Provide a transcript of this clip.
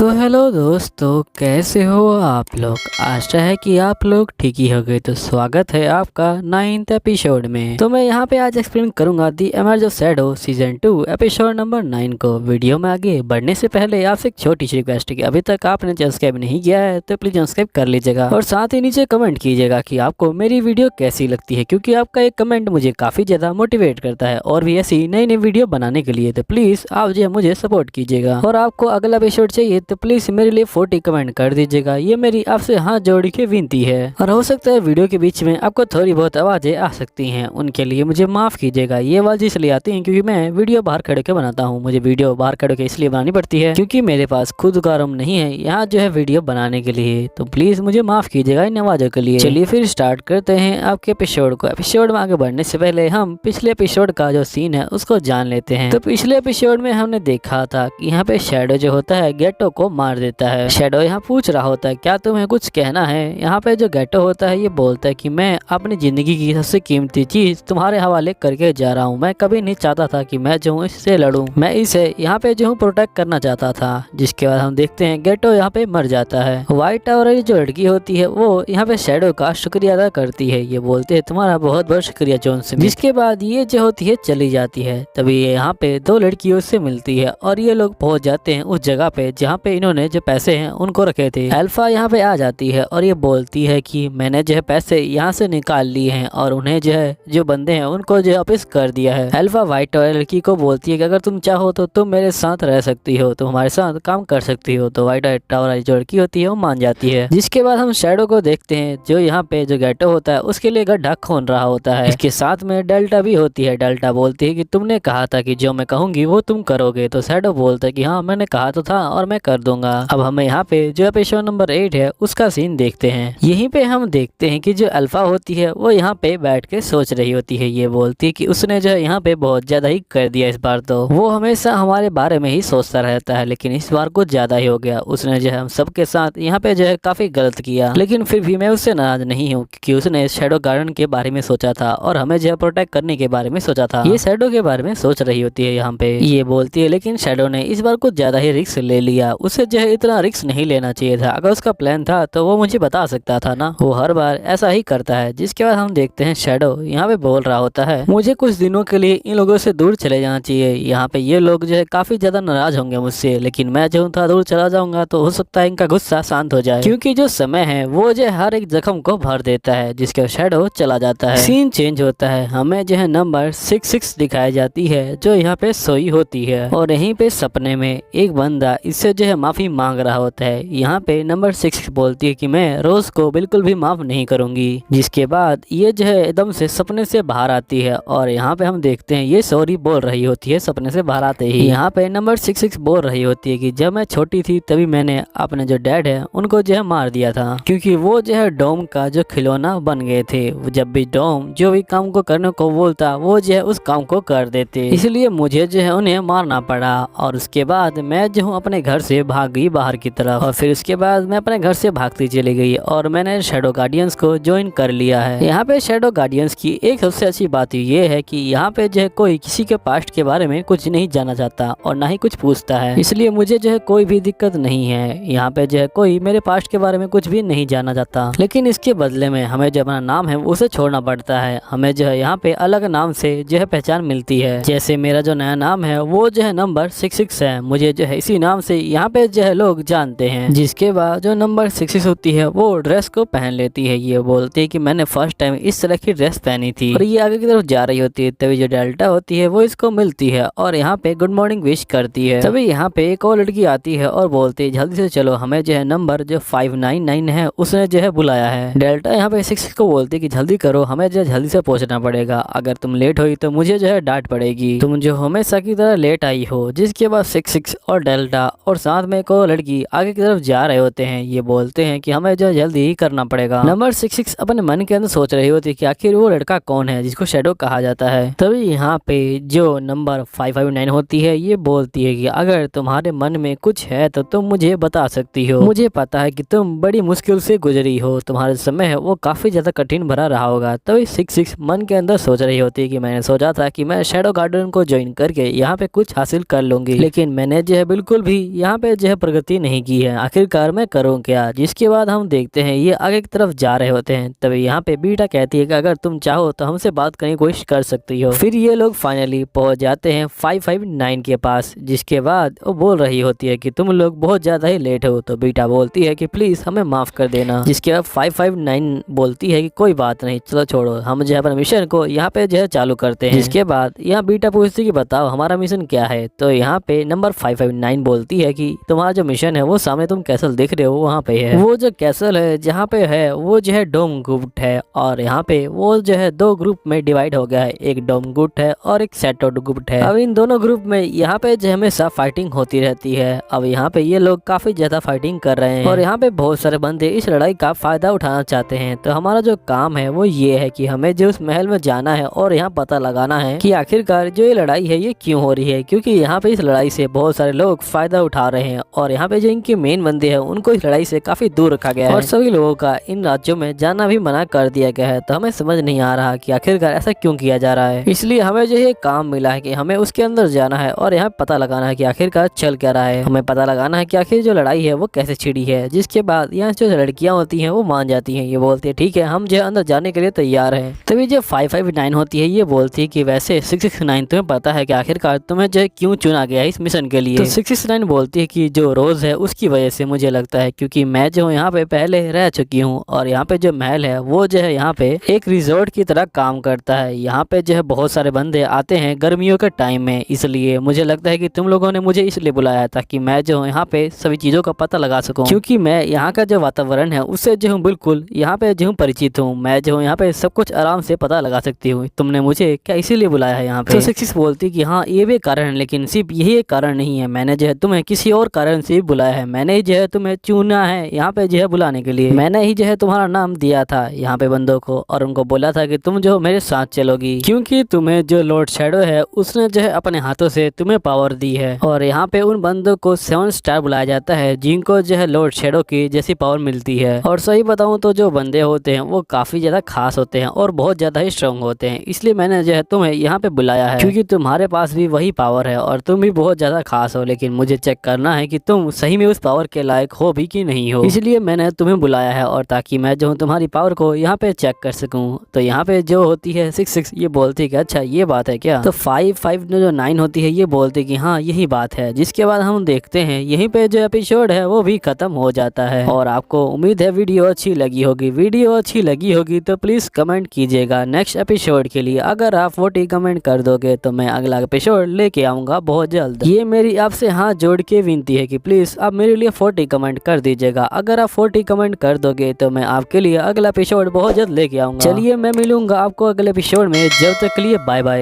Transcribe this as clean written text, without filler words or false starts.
तो हेलो दोस्तों, कैसे हो आप लोग। आशा है कि आप लोग ठीक ही हो गए। तो स्वागत है आपका 9th एपिसोड में। तो मैं यहाँ पे आज एक्सप्लेन करूंगा the emerge of shadow season 2 episode number 9 को। वीडियो में आगे बढ़ने से पहले आपसे एक छोटी सी रिक्वेस्ट है कि अभी तक आपने सब्सक्राइब नहीं किया है तो प्लीज सब्सक्राइब कर लीजिएगा और साथ ही नीचे कमेंट कीजिएगा कि आपको मेरी वीडियो कैसी लगती है, क्योंकि आपका एक कमेंट मुझे काफी ज्यादा मोटिवेट करता है और भी ऐसी नई नई वीडियो बनाने के लिए। तो प्लीज आप जो है मुझे सपोर्ट कीजिएगा और आपको अगला एपिसोड चाहिए तो प्लीज मेरे लिए 40 कमेंट कर दीजिएगा। ये मेरी आपसे हाथ जोड़ के विनती है। और हो सकता है वीडियो के बीच में आपको थोड़ी बहुत आवाजें आ सकती हैं, उनके लिए मुझे माफ कीजिएगा। ये आवाज इसलिए आती है क्योंकि मैं वीडियो बाहर खड़े के बनाता हूँ। मुझे वीडियो बाहर खड़े के इसलिए बनानी पड़ती है क्योंकि मेरे पास खुद का रूम नहीं है यहाँ जो है वीडियो बनाने के लिए। तो प्लीज मुझे माफ कीजिएगा इन आवाजों के लिए। चलिए फिर स्टार्ट करते हैं आपके एपिसोड को। एपिसोड में आगे बढ़ने से पहले हम पिछले एपिसोड का जो सीन है उसको जान लेते हैं। तो पिछले एपिसोड में हमने देखा था कि यहाँ पे शैडो जो होता है गेटो को मार देता है। शैडो यहाँ पूछ रहा होता है क्या तुम्हें कुछ कहना है। यहाँ पे जो गेटो होता है ये बोलता है कि मैं अपनी जिंदगी की सबसे कीमती चीज तुम्हारे हवाले करके जा रहा हूँ। मैं कभी नहीं चाहता था कि मैं जो हूँ इससे लड़ूं, मैं इसे यहाँ पे जो हूँ प्रोटेक्ट करना चाहता था। जिसके बाद हम देखते हैं गेटो यहाँ पे मर जाता है। व्हाइट टावर जो लड़की होती है वो यहाँ पे शैडो का शुक्रिया अदा करती है। ये बोलते है तुम्हारा बहुत बहुत शुक्रिया जॉन से। जिसके बाद ये जो होती है चली जाती है। तभी यहाँ पे दो लड़कियों से मिलती है और ये लोग पहुंच जाते हैं उस जगह पे जहाँ पे इन्होंने जो पैसे हैं उनको रखे थे। अल्फा यहाँ पे आ जाती है और ये बोलती है कि मैंने जो है पैसे यहाँ से निकाल लिए हैं और उन्हें जो है जो बंदे हैं उनको जो वापस कर दिया है। अल्फा व्हाइट टावर लड़की को बोलती है कि अगर तुम चाहो तो तुम मेरे साथ रह सकती हो, तुम हमारे साथ काम कर सकती हो। तो व्हाइट टावर जो लड़की होती है वो मान जाती है। जिसके बाद हम शैडो को देखते हैं जो यहाँ पे जो गेटो होता है उसके लिए गड्ढा खोन रहा होता है। इसके साथ में डेल्टा भी होती है। डेल्टा बोलती है कि तुमने कहा था कि जो मैं कहूंगी वो तुम करोगे। तो शैडो बोलता है कि हाँ मैंने कहा तो था और मैं कर दूंगा। अब हमें यहाँ पे जो एपिसोड नंबर 8 है उसका सीन देखते हैं। यहीं पे हम देखते हैं कि जो अल्फा होती है वो यहाँ पे बैठ के सोच रही होती है। ये बोलती है कि उसने जो है यहाँ पे बहुत ज्यादा ही कर दिया इस बार। तो वो हमेशा हमारे बारे में ही सोचता रहता है लेकिन इस बार कुछ ज्यादा ही हो गया। उसने जो है हम सबके साथ यहाँ पे जो है काफी गलत किया, लेकिन फिर भी मैं उससे नाराज नहीं हूँ क्योंकि उसने शैडो गार्डन के बारे में सोचा था और हमें जो है प्रोटेक्ट करने के बारे में सोचा था। ये शैडो के बारे में सोच रही होती है यहाँ पे। ये बोलती है लेकिन शैडो ने इस बार कुछ ज्यादा ही रिस्क ले लिया। उसे जो है इतना रिस्क नहीं लेना चाहिए था। अगर उसका प्लान था तो वो मुझे बता सकता था ना। वो हर बार ऐसा ही करता है। जिसके बाद हम देखते हैं शैडो यहाँ पे बोल रहा होता है मुझे कुछ दिनों के लिए इन लोगों से दूर चले जाना चाहिए। यहाँ पे ये लोग जो है काफी ज्यादा नाराज होंगे मुझसे, लेकिन मैं जो था दूर चला जाऊंगा तो हो सकता है इनका गुस्सा शांत हो जाए, क्योंकि जो समय है वो जो हर एक जख्म को भर देता है। जिसके शैडो चला जाता है। सीन चेंज होता है। हमें जो है नंबर 66 दिखाई जाती है जो यहाँ पे सोई होती है और यहीं पे सपने में एक बंदा इससे जो है माफी मांग रहा होता है। यहाँ पे नंबर 6 बोलती है कि मैं रोज को बिल्कुल भी माफ नहीं करूंगी। जिसके बाद ये जो है एकदम से सपने से बाहर आती है और यहाँ पे हम देखते हैं ये सॉरी बोल रही होती है सपने से बाहर आते ही। यहाँ पे नंबर 66 बोल रही होती है कि जब मैं छोटी थी तभी मैंने अपने जो डैड है उनको जो है मार दिया था, क्योंकि वो जो है डोम का जो खिलौना बन गए थे। जब भी डोम जो भी काम को करने को बोलता वो जो है उस काम को कर देते, इसलिए मुझे जो है उन्हें मारना पड़ा। और उसके बाद मैं जो हूँ अपने घर से भाग गई बाहर की तरफ और फिर उसके बाद मैं अपने घर से भागती चली गई और मैंने शैडो गार्डियंस को ज्वाइन कर लिया है। यहाँ पे शैडो गार्डियंस की एक सबसे अच्छी बात ये है कि यहाँ पे जो है कोई किसी के पास्ट के बारे में कुछ नहीं जाना चाहता और ना ही कुछ पूछता है, इसलिए मुझे जो है कोई भी दिक्कत नहीं है। यहाँ पे जो है कोई मेरे पास्ट के बारे में कुछ भी नहीं जाना चाहता, लेकिन इसके बदले में हमें जो अपना नाम है उसे छोड़ना पड़ता है। हमें जो है यहाँ पे अलग नाम से जो है पहचान मिलती है। जैसे मेरा जो नया नाम है वो जो है नंबर 66 है। मुझे जो है इसी नाम से यहाँ पे जो है लोग जानते हैं। जिसके बाद जो नंबर 66 होती है वो ड्रेस को पहन लेती है। ये बोलती है कि मैंने फर्स्ट टाइम इस तरह की ड्रेस पहनी थी और ये आगे की तरफ जा रही होती है। तभी जो डेल्टा होती है वो इसको मिलती है और यहाँ पे गुड मॉर्निंग विश करती है। तभी यहाँ पे एक और लड़की आती है और बोलती है जल्दी से चलो, हमें जो है नंबर जो 599 है उसने जो है बुलाया है। डेल्टा यहाँ पे 6 को बोलती है कि जल्दी करो, हमें जो जल्दी से पहुंचना पड़ेगा। अगर तुम लेट हुई तो मुझे जो है डांट पड़ेगी, तुम जो हमेशा की तरह लेट आई हो। जिसके बाद 66 और डेल्टा और साथ में एक और लड़की आगे की तरफ जा रहे होते हैं। ये बोलते हैं कि हमें जो जल्दी ही करना पड़ेगा। नंबर 66 अपने मन के अंदर सोच रही होती है कि आखिर वो लड़का कौन है जिसको शैडो कहा जाता है। तभी यहाँ पे जो नंबर 559 होती है ये बोलती है कि अगर तुम्हारे मन में कुछ है तो तुम मुझे बता सकती हो। मुझे पता है कि तुम बड़ी मुश्किल से गुजरी हो, तुम्हारा समय है वो काफी ज्यादा कठिन भरा रहा होगा। तभी 66 मन के अंदर सोच रही होती है कि मैंने सोचा था कि मैं शैडो गार्डन को ज्वाइन करके यहाँ पे कुछ हासिल कर लूंगी, लेकिन मैंने जो है बिल्कुल भी यहाँ पे पे जो है प्रगति नहीं की है, आखिरकार मैं करूँ क्या। जिसके बाद हम देखते हैं ये आगे की तरफ जा रहे होते हैं। तभी यहाँ पे बीटा कहती है कि अगर तुम चाहो तो हमसे बात करने की कोशिश कर सकती हो। फिर ये लोग फाइनली पहुंच जाते हैं 559 के पास, जिसके बाद वो बोल रही होती है कि तुम लोग बहुत ज्यादा ही लेट हो। तो बीटा बोलती है कि प्लीज हमें माफ कर देना। जिसके बाद 559 बोलती है कि कोई बात नहीं, चलो छोड़ो, हम जो है अपने मिशन को यहाँ पे जो है चालू करते हैं। जिसके बाद यहाँ बीटा पूछती है कि बताओ हमारा मिशन क्या है। तो यहाँ पे नंबर 559 बोलती है कि तुम्हारा जो मिशन है वो सामने तुम कैसल देख रहे हो वहाँ पे है। वो जो कैसल है जहाँ पे है वो जो है डोम गुट है, और यहाँ पे वो जो है दो ग्रुप में डिवाइड हो गया है, एक डोम गुट है और एक सेटो गुट है। अब इन दोनों ग्रुप में यहाँ पे जो हमेशा फाइटिंग होती रहती है। अब यहाँ पे ये लोग काफी ज्यादा फाइटिंग कर रहे हैं और यहाँ पे बहुत सारे बंदे इस लड़ाई का फायदा उठाना चाहते हैं। तो हमारा जो काम है वो ये है कि हमें जो उस महल में जाना है और यहाँ पता लगाना है कि आखिरकार जो ये लड़ाई है ये क्यों हो रही है, क्योंकि यहाँ पे इस लड़ाई से बहुत सारे लोग फायदा उठा रहे हैं और यहाँ पे जो इनके मेन बंदे हैं उनको इस लड़ाई से काफी दूर रखा गया है और सभी लोगों का इन राज्यों में जाना भी मना कर दिया गया है। तो हमें समझ नहीं आ रहा कि आखिरकार ऐसा क्यों किया जा रहा है। इसलिए हमें जो ये काम मिला है कि हमें उसके अंदर जाना है और यहाँ पता लगाना है कि आखिरकार चल क्या रहा है। हमें पता लगाना है कि आखिर जो लड़ाई है वो कैसे छिड़ी है। जिसके बाद यहाँ जो लड़कियां होती हैं वो मान जाती हैं, ये बोलती है ठीक है हम जो अंदर जाने के लिए तैयार हैं। तभी जो 559 होती है ये बोलती है कि वैसे 669 तुम्हें पता है कि आखिरकार तुम्हें जो क्यों चुना गया है इस मिशन के लिए। तो 669 बोलती है कि जो रोज है उसकी वजह से मुझे लगता है, क्योंकि मैं जो यहाँ पे पहले रह चुकी हूँ और यहाँ पे जो महल है वो जो है यहाँ पे एक रिजॉर्ट की तरह काम करता है। यहाँ पे जो है बहुत सारे बंदे आते हैं गर्मियों के टाइम में, इसलिए मुझे लगता है कि तुम लोगों ने मुझे इसलिए बुलाया ताकि मैं जो यहाँ पे सभी चीजों का पता लगा सकूं, क्योंकि मैं यहाँ का जो वातावरण है उससे जो हूँ बिल्कुल यहाँ पे जो हूँ परिचित हूँ। मैं जो यहाँ पे सब कुछ आराम से पता लगा सकती हूँ। तुमने मुझे क्या इसीलिए बुलाया है यहाँ पे। तो 66 बोलती कि हाँ ये भी कारण है, लेकिन सिर्फ यही एक कारण नहीं है, मैंने जो है तुम्हें किसी और कारण से बुलाया है। मैंने ही जो है तुम्हें चुना है यहाँ पे जो है बुलाने के लिए। मैंने ही जो है तुम्हारा नाम दिया था यहाँ पे बंदों को और उनको बोला था कि तुम जो मेरे साथ चलोगी, क्योंकि तुम्हें जो लॉर्ड शैडो है उसने जो है अपने हाथों से तुम्हें पावर दी है। और यहाँ पे उन बंदों को 7 स्टार बुलाया जाता है जिनको जो है लॉर्ड शैडो की जैसी पावर मिलती है। और सही बताऊं तो जो बंदे होते हैं वो काफी ज्यादा खास होते हैं और बहुत ज्यादा ही स्ट्रॉन्ग होते हैं, इसलिए मैंने जो है तुम्हें यहाँ पे बुलाया है क्योंकि तुम्हारे पास भी वही पावर है और तुम भी बहुत ज्यादा खास हो। लेकिन मुझे चेक करना है कि तुम सही में उस पावर के लायक हो भी कि नहीं हो, इसलिए मैंने तुम्हें बुलाया है और ताकि मैं जो तुम्हारी पावर को यहाँ पे चेक कर सकूं। तो यहाँ पे जो होती है 66 ये बोलती है कि अच्छा ये बात है क्या। तो 559 होती है ये बोलती है कि हाँ यही बात है। जिसके बाद हम देखते हैं यहीं पे जो एपिसोड है वो भी खत्म हो जाता है। और आपको उम्मीद है वीडियो अच्छी लगी होगी। वीडियो अच्छी लगी होगी तो प्लीज कमेंट कीजिएगा नेक्स्ट एपिसोड के लिए। अगर आप 40 कमेंट कर दोगे तो मैं अगला एपिसोड लेके आऊंगा बहुत जल्द। ये मेरी आपसे हाथ जोड़ के विनती है कि प्लीज आप मेरे लिए 40 कमेंट कर दीजिएगा। अगर आप 40 कमेंट कर दोगे तो मैं आपके लिए अगला एपिसोड बहुत जल्द लेके आऊंगा। चलिए मैं मिलूंगा आपको अगले एपिसोड में, जब तक के लिए बाय बाय।